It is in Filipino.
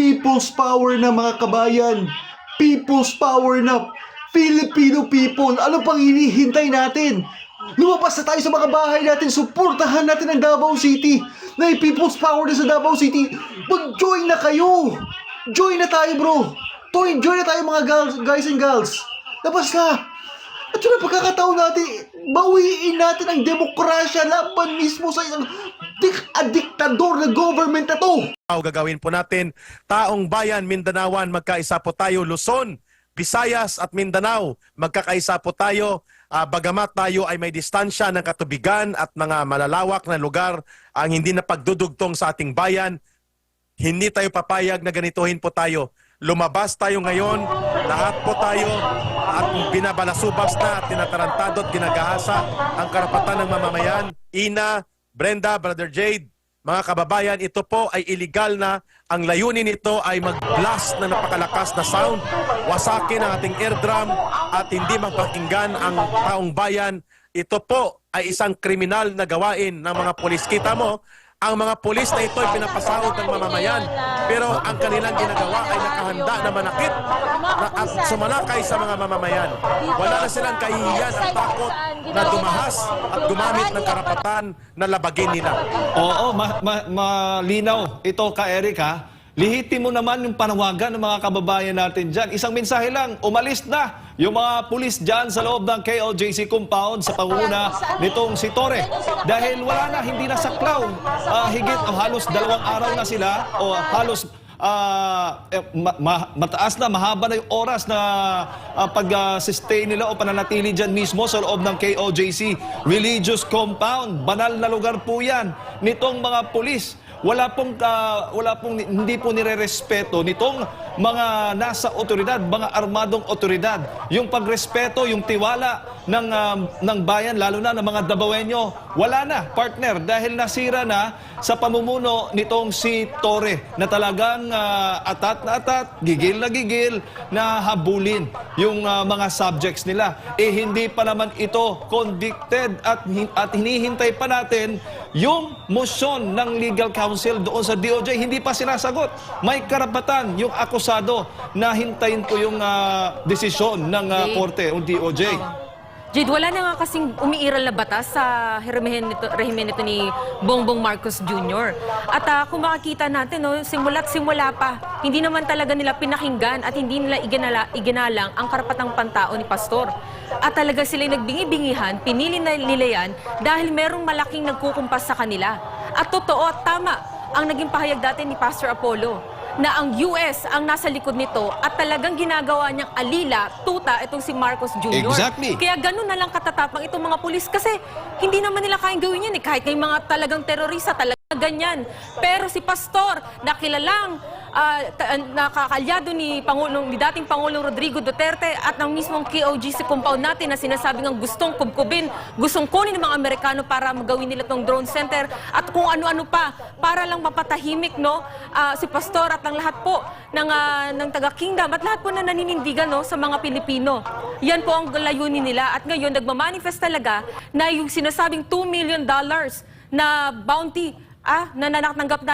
People's power na mga kabayan. People's power na. Filipino people. Ano pang hinihintay natin? Lumabas na tayo sa mga bahay natin. Suportahan natin ang Davao City. May people's power na sa Davao City. Mag-join na kayo. Join na tayo, bro. Join na tayo mga guys and girls. Labas na. At yun ang pagkakataon natin. Bawiin natin ang demokrasya laban mismo sa isang diktador na government na to. Gagawin po natin, taong bayan, Mindanaoan, magkaisa po tayo. Luzon, Visayas at Mindanao, magkakaisa po tayo. Bagamat tayo ay may distansya ng katubigan at mga malalawak na lugar ang hindi na pagdudugtong sa ating bayan, hindi tayo papayag na ganituhin po tayo. Lumabas tayo ngayon, lahat po tayo, at binabalasubas na, tinatarantado at ginagahasa ang karapatan ng mamamayan. Ina, Brenda, Brother Jade, mga kababayan, ito po ay illegal na. Ang layunin nito ay mag-blast na napakalakas na sound, wasakin ang ating eardrum at hindi magpakinggan ang taong bayan. Ito po ay isang kriminal na gawain ng mga pulis. Kita mo, ang mga pulis na ito ay pinapasahod ng mamamayan, pero ang kanilang ginagawa ay nakahanda na manakit at sumalakay sa mga mamamayan. Wala na silang kahihiyan at takot na dumahas at gumamit ng karapatan na labagin nila. Oo, malinaw ito ka, Eric, ha? Lihitin mo naman yung panawagan ng mga kababayan natin dyan. Isang mensahe lang, umalis na yung mga pulis dyan sa loob ng KOJC compound sa panguna nitong si Torre. Dahil wala na, hindi na saklaw. Higit halos 2 araw na sila o halos mataas na, mahaba na yung oras na pag-stay nila o pananatili dyan mismo sa loob ng KOJC religious compound. Banal na lugar po yan nitong mga pulis. Wala pong hindi po nire-respeto nitong mga nasa otoridad, mga armadong otoridad. Yung pagrespeto, yung tiwala ng bayan, lalo na ng mga Davaoenyo, wala na, partner, dahil nasira na sa pamumuno nitong si Torre na talagang atat na atat, gigil na habulin yung mga subjects nila. Hindi pa naman ito convicted at hinihintay pa natin yung motion ng legal counsel doon sa DOJ. Hindi pa sinasagot. May karapatan yung akusado na hintayin po yung desisyon ng korte o DOJ. Jade, wala na nga kasing umiiral na batas sa rehimen nito ni Bongbong Marcos Jr. At kung makikita natin, no, simula't simula pa, hindi naman talaga nila pinakinggan at hindi nila iginalang ang karapatang pantao ni Pastor. At talaga sila nagbingi-bingihan, pinili na nila yan dahil merong malaking nagkukumpas sa kanila. At totoo at tama ang naging pahayag dati ni Pastor Apollo na ang US ang nasa likod nito at talagang ginagawa niyang alila, tuta, itong si Marcos Jr. Exactly. Kaya ganun na lang katatapang itong mga pulis kasi hindi naman nila kayang gawin yan. Kahit may mga talagang terorista, talagang ganyan. Pero si Pastor, na kilalang nakakalyado ni dating Pangulong Rodrigo Duterte at ng mismong KOJC compound natin na sinasabing ang gustong kubkubin, gustong kunin ng mga Amerikano para magawin nila itong drone center at kung ano-ano pa para lang mapatahimik, no, si Pastor at ang lahat po ng taga-kingdom at lahat po na naninindigan, no, sa mga Pilipino. Yan po ang layunin nila at ngayon nagmamanifest talaga na yung sinasabing $2 million na bounty na natanggap